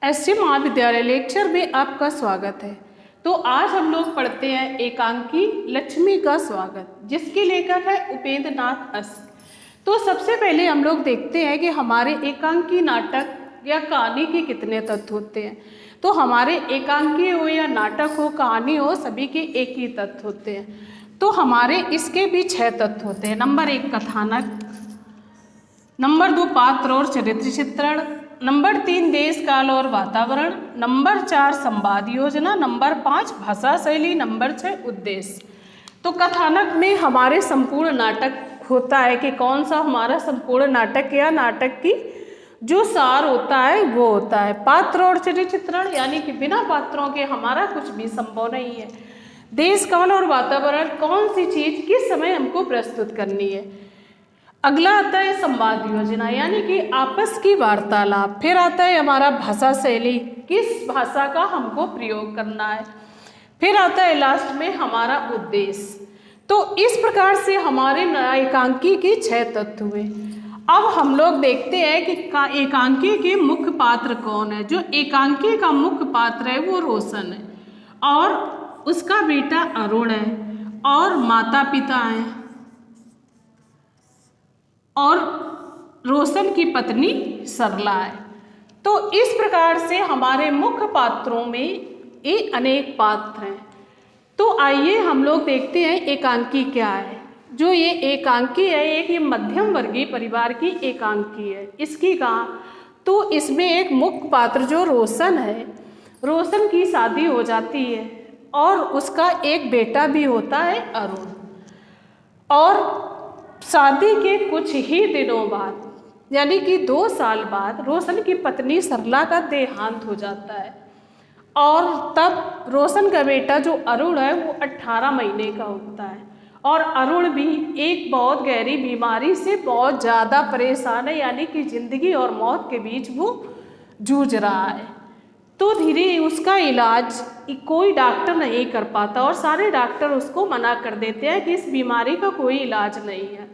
ST महाविद्यालय lecture में आपका स्वागत है। तो आज हम लोग पढ़ते हैं एकांकी लक्ष्मी का स्वागत, जिसके लेखक है उपेंद्र नाथ अस्क। तो सबसे पहले हम लोग देखते हैं कि हमारे एकांकी नाटक या कहानी के कितने तत्व होते हैं। तो हमारे एकांकी हो या नाटक हो, कहानी हो, सभी के एक ही तत्व होते हैं। तो हमारे इसके भी 6 तत्व होते हैं। नंबर 1 कथानक, नंबर 2 पात्र और चरित्र चित्रण, नंबर 3 देश काल और वातावरण, नंबर 4 संवाद योजना, नंबर 5 भाषा शैली, नंबर 6 उद्देश्य। तो कथानक में हमारे संपूर्ण नाटक होता है कि कौन सा हमारा संपूर्ण नाटक या नाटक की जो सार होता है वो होता है। पात्र और चरित्र चित्रण यानी कि बिना पात्रों के हमारा कुछ भी संभव नहीं है। देश काल और वातावरण, कौन सी चीज किस समय हमको प्रस्तुत करनी है। अगला आता है संवाद योजना यानी कि आपस की वार्तालाप। फिर आता है हमारा भाषा शैली, किस भाषा का हमको प्रयोग करना है। फिर आता है लास्ट में हमारा उद्देश्य। तो इस प्रकार से हमारे एकांकी के 6 तत्व हुए। अब हम लोग देखते हैं कि एकांकी के मुख्य पात्र कौन है। जो एकांकी का मुख्य पात्र है वो रोशन है और उसका बेटा अरुण है और माता पिता हैं और रोशन की पत्नी सरला है। तो इस प्रकार से हमारे मुख्य पात्रों में ये अनेक पात्र हैं। तो आइए हम लोग देखते हैं एकांकी क्या है। जो ये एकांकी है, एक ये मध्यम वर्गीय परिवार की एकांकी है। इसकी कहा तो इसमें एक मुख्य पात्र जो रोशन है, रोशन की शादी हो जाती है और उसका एक बेटा भी होता है अरुण। और शादी के कुछ ही दिनों बाद यानी कि 2 साल बाद रोशन की पत्नी सरला का देहांत हो जाता है और तब रोशन का बेटा जो अरुण है वो 18 महीने का होता है। और अरुण भी एक बहुत गहरी बीमारी से बहुत ज़्यादा परेशान है, यानी कि जिंदगी और मौत के बीच वो जूझ रहा है। तो धीरे उसका इलाज कोई डॉक्टर नहीं कर पाता और सारे डॉक्टर उसको मना कर देते हैं कि इस बीमारी का कोई इलाज नहीं है।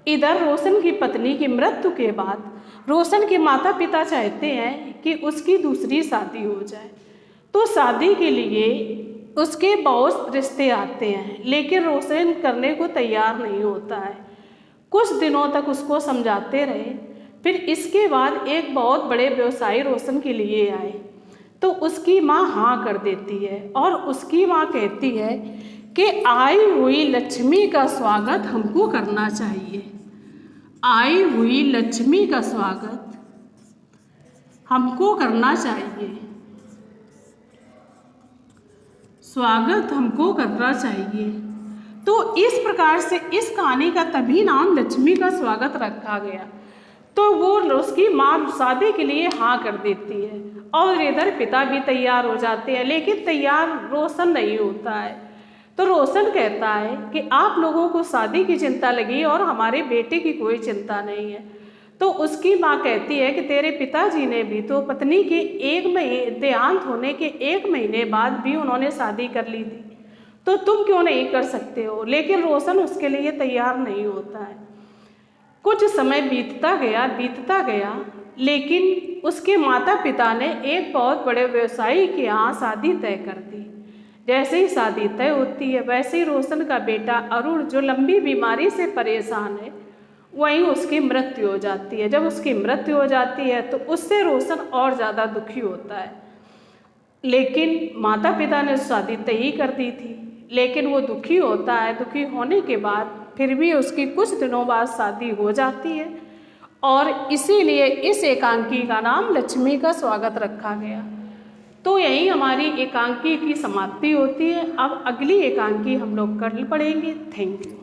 इधर रोशन की पत्नी की मृत्यु के बाद रोशन के माता पिता चाहते हैं कि उसकी दूसरी शादी हो जाए। तो शादी के लिए उसके बहुत रिश्ते आते हैं, लेकिन रोशन करने को तैयार नहीं होता है। कुछ दिनों तक उसको समझाते रहे। फिर इसके बाद एक बहुत बड़े व्यवसायी रोशन के लिए आए तो उसकी माँ हाँ कर देती है और उसकी माँ कहती है कि आई हुई लक्ष्मी का स्वागत हमको करना चाहिए। आई हुई लक्ष्मी का स्वागत हमको करना चाहिए, स्वागत हमको करना चाहिए। तो इस प्रकार से इस कहानी का तभी नाम लक्ष्मी का स्वागत रखा गया। तो वो उसकी माँ शादी के लिए हाँ कर देती है और इधर पिता भी तैयार हो जाते हैं, लेकिन तैयार रोशन नहीं होता है। तो रोशन कहता है कि आप लोगों को शादी की चिंता लगी और हमारे बेटे की कोई चिंता नहीं है। तो उसकी माँ कहती है कि तेरे पिताजी ने भी तो पत्नी के देहांत होने के 1 महीने बाद भी उन्होंने शादी कर ली थी, तो तुम क्यों नहीं कर सकते हो। लेकिन रोशन उसके लिए तैयार नहीं होता है। कुछ समय बीतता गया, लेकिन उसके माता पिता ने एक बहुत बड़े व्यवसायी के यहाँ शादी तय कर दी। जैसे ही शादी तय होती है वैसे ही रोशन का बेटा अरुण जो लंबी बीमारी से परेशान है वहीं उसकी मृत्यु हो जाती है। जब उसकी मृत्यु हो जाती है तो उससे रोशन और ज़्यादा दुखी होता है। लेकिन माता पिता ने शादी तय ही कर दी थी, लेकिन वो दुखी होता है। दुखी होने के बाद फिर भी उसकी कुछ दिनों बाद शादी हो जाती है और इसीलिए इस एकांकी का नाम लक्ष्मी का स्वागत रखा गया। तो यही हमारी एकांकी की समाप्ति होती है। अब अगली एकांकी हम लोग कल पढ़ेंगे। Thank you.